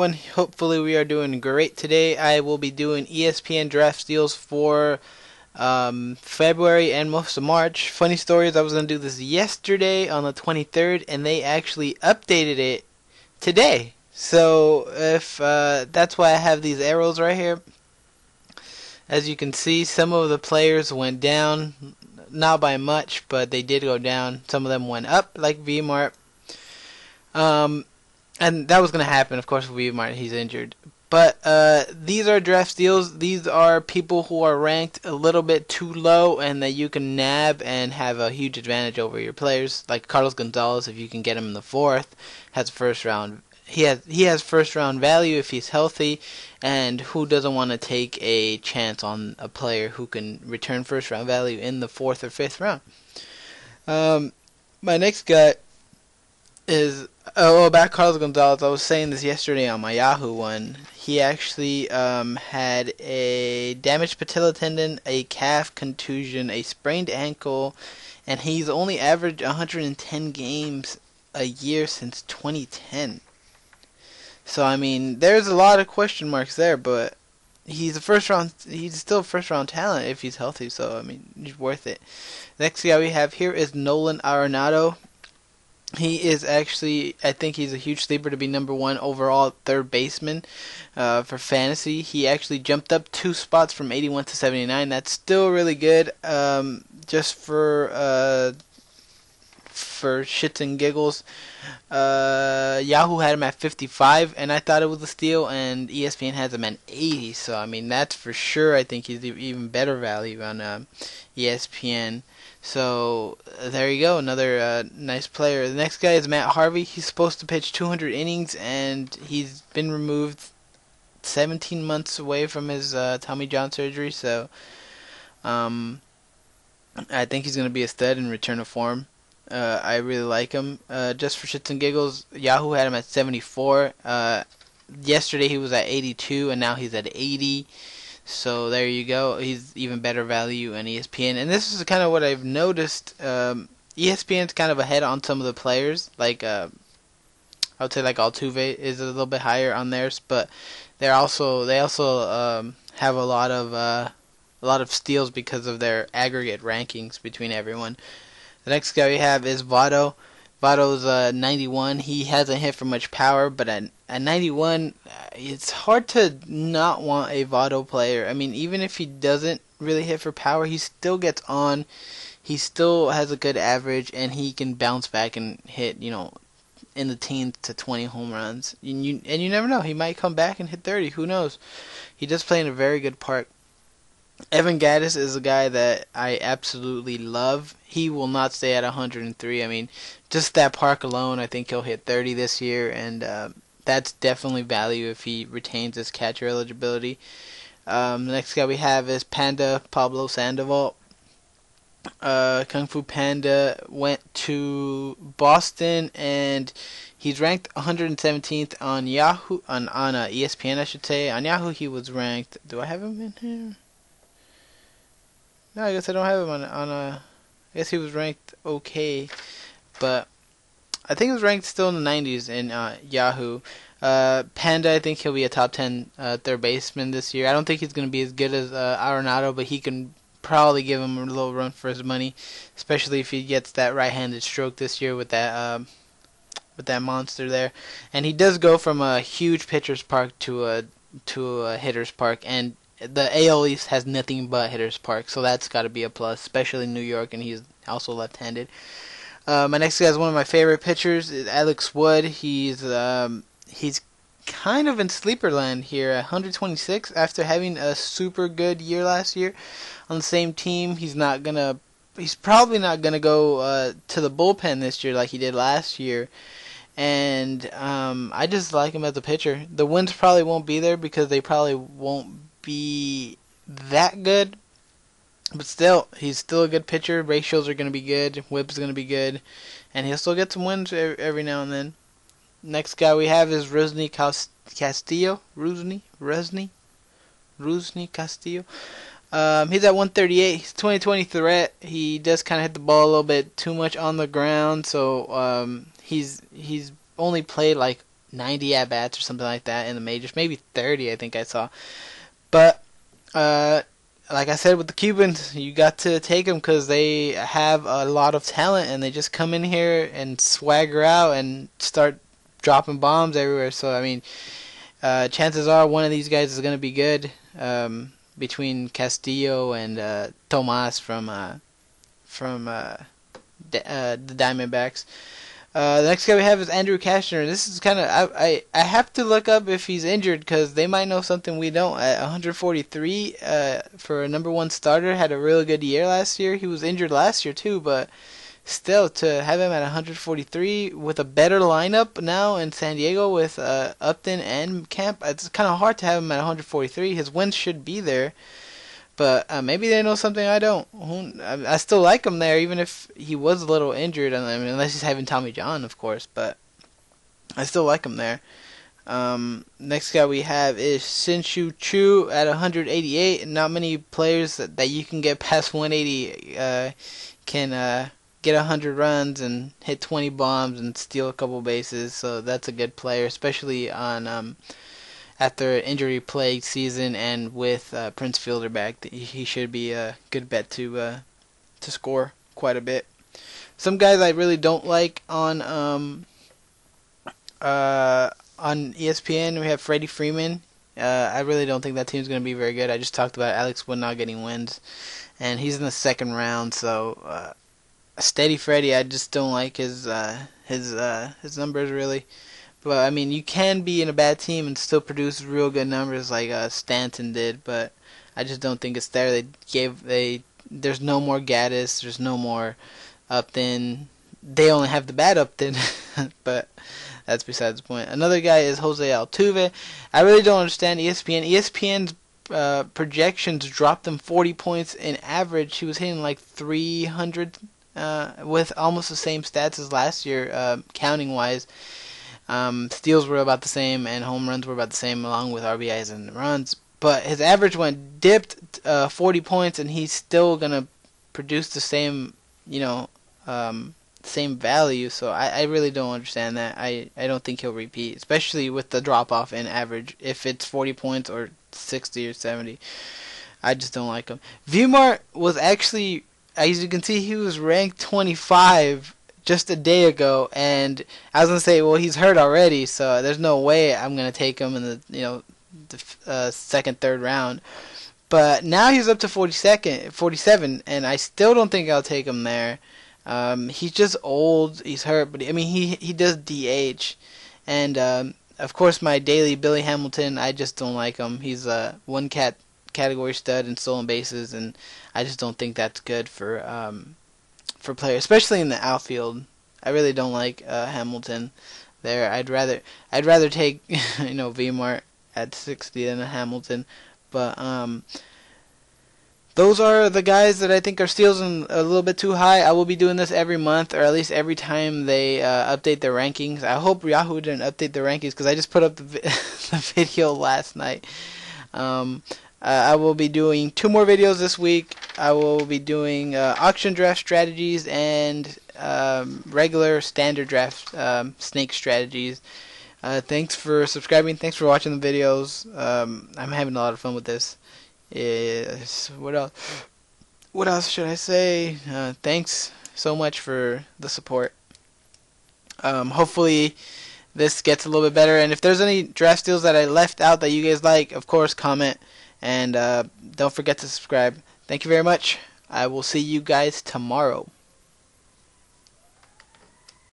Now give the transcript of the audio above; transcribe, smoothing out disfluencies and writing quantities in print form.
everyone. Hopefully we are doing great today. I will be doing ESPN draft steals for February and most of March. Funny story is I was going to do this yesterday on the 23rd, and they actually updated it today. So if that's why I have these arrows right here. As you can see, some of the players went down, not by much, but they did go down. Some of them went up, like VMart. And that was going to happen, of course, with VMart. He's injured. But these are draft steals. These are people who are ranked a little bit too low and that you can nab and have a huge advantage over your players. Like Carlos Gonzalez, if you can get him in the 4th, has first round. He has first round value if he's healthy, and who doesn't want to take a chance on a player who can return first round value in the 4th or 5th round? My next guy is about Carlos Gonzalez. I was saying this yesterday on my Yahoo one. He actually had a damaged patella tendon, a calf contusion, a sprained ankle, and he's only averaged 110 games a year since 2010. So I mean, there's a lot of question marks there, but he's still a first round talent if he's healthy. So I mean, he's worth it. Next guy we have here is Nolan Arenado. He is actually, I think he's a huge sleeper to be number 1 overall third baseman for fantasy. He actually jumped up 2 spots from 81 to 79. That's still really good. Just for shits and giggles, Yahoo had him at 55, and I thought it was a steal, and ESPN has him at 80. So I mean, that's for sure. I think he's even better value on ESPN. So there you go, another nice player. The next guy is Matt Harvey. He's supposed to pitch 200 innings, and he's been removed 17 months away from his Tommy John surgery. So I think he's going to be a stud and return to form. I really like him. Just for shits and giggles, Yahoo had him at 74. Yesterday he was at 82, and now he's at 80. So there you go. He's even better value on ESPN. And this is kind of what I've noticed. ESPN's kind of ahead on some of the players. Like I would say like Altuve is a little bit higher on theirs, but they also have a lot of steals because of their aggregate rankings between everyone. The next guy we have is Votto. Votto's 91. He hasn't hit for much power, but at 91, it's hard to not want a Votto player. I mean, even if he doesn't really hit for power, he still gets on. He still has a good average, and he can bounce back and hit, in the teens to 20 home runs. And you never know. He might come back and hit 30. Who knows? He does play in a very good park. Evan Gattis is a guy that I absolutely love. He will not stay at 103. I mean, just that park alone, I think he'll hit 30 this year, and that's definitely value if he retains his catcher eligibility. The next guy we have is Panda Pablo Sandoval. Kung Fu Panda went to Boston, and he's ranked 117th on Yahoo, on ESPN, I should say. On Yahoo, he was ranked. Do I have him in here? No, I guess I don't have him on I guess he was ranked okay, but I think he was ranked still in the 90s in Yahoo. Panda, I think he'll be a top 10 third baseman this year. I don't think he's going to be as good as Arenado, but he can probably give him a little run for his money, especially if he gets that right-handed stroke this year with that monster there. And he does go from a huge pitcher's park to a hitter's park, and the AL East has nothing but hitter's park, so that's got to be a plus, especially in New York, and he's also left-handed. My next guy is one of my favorite pitchers, is Alex Wood. He's kind of in sleeper land here at 126 after having a super good year last year on the same team. He's probably not gonna go to the bullpen this year like he did last year. And I just like him as a pitcher. The wins probably won't be there because they probably won't be that good, but still, he's still a good pitcher. Ratios are going to be good, whip's going to be good, and he'll still get some wins every now and then. Next guy we have is Rusney Castillo. Rusney Castillo. He's at 138. He's a 2020 threat. He does kind of hit the ball a little bit too much on the ground, so he's only played like 90 at bats or something like that in the majors, maybe 30 I think I saw. But like I said with the Cubans, you got to take them because they have a lot of talent and they just come in here and swagger out and start dropping bombs everywhere. So I mean, chances are one of these guys is going to be good. Between Castillo and Tomas from the Diamondbacks. The next guy we have is Andrew Cashner. This is kind of I have to look up if he's injured because they might know something we don't. At 143 for a number one starter, had a really good year last year. He was injured last year too, but still to have him at 143 with a better lineup now in San Diego with Upton and Camp, it's kind of hard to have him at 143. His wins should be there. But maybe they know something I don't. I still like him there, even if he was a little injured. I mean, unless he's having Tommy John, of course. But I still like him there. Next guy we have is Shin-Soo Choo at 188. Not many players that you can get past 180 can get 100 runs and hit 20 bombs and steal a couple bases. So that's a good player, especially on after an injury-plagued season, and with Prince Fielder back, he should be a good bet to score quite a bit. Some guys I really don't like on ESPN. We have Freddie Freeman. I really don't think that team's going to be very good. I just talked about Alex Wood not getting wins, and he's in the second round. So steady Freddie, I just don't like his numbers really. But I mean, you can be in a bad team and still produce real good numbers like Stanton did. But I just don't think it's there. There's no more Gaddis. There's no more Upton. They only have the bad Upton. But that's besides the point. Another guy is Jose Altuve. I really don't understand ESPN. ESPN's projections dropped him 40 points in average. He was hitting like 300 with almost the same stats as last year, counting wise. Steals were about the same and home runs were about the same along with RBIs and runs, but his average dipped 40 points and he's still gonna produce the same same value. So I really don't understand that. I don't think he'll repeat, especially with the drop off in average. If it's 40 points or 60 or 70, I just don't like him. Vmart was actually, as you can see, he was ranked 25 just a day ago, and I was gonna say, well, he's hurt already, so there's no way I'm gonna take him in the second, third round. But now he's up to 47, and I still don't think I'll take him there. He's just old, he's hurt, but I mean he does DH, and of course my daily Billy Hamilton, I just don't like him. He's a category stud in stolen bases, and I just don't think that's good for players, especially in the outfield. I really don't like Hamilton there. I'd rather take Vmart at 60 than a Hamilton. But those are the guys that I think are steals and a little bit too high. I will be doing this every month, or at least every time they update their rankings. I hope Yahoo didn't update the rankings because I just put up the video last night. I will be doing 2 more videos this week. I will be doing auction draft strategies and regular standard draft snake strategies. Thanks for subscribing. Thanks for watching the videos. I'm having a lot of fun with this. Yes. What else? What else should I say? Thanks so much for the support. Hopefully this gets a little bit better. And if there's any draft steals that I left out that you guys like, of course, comment. And don't forget to subscribe. Thank you very much. I will see you guys tomorrow.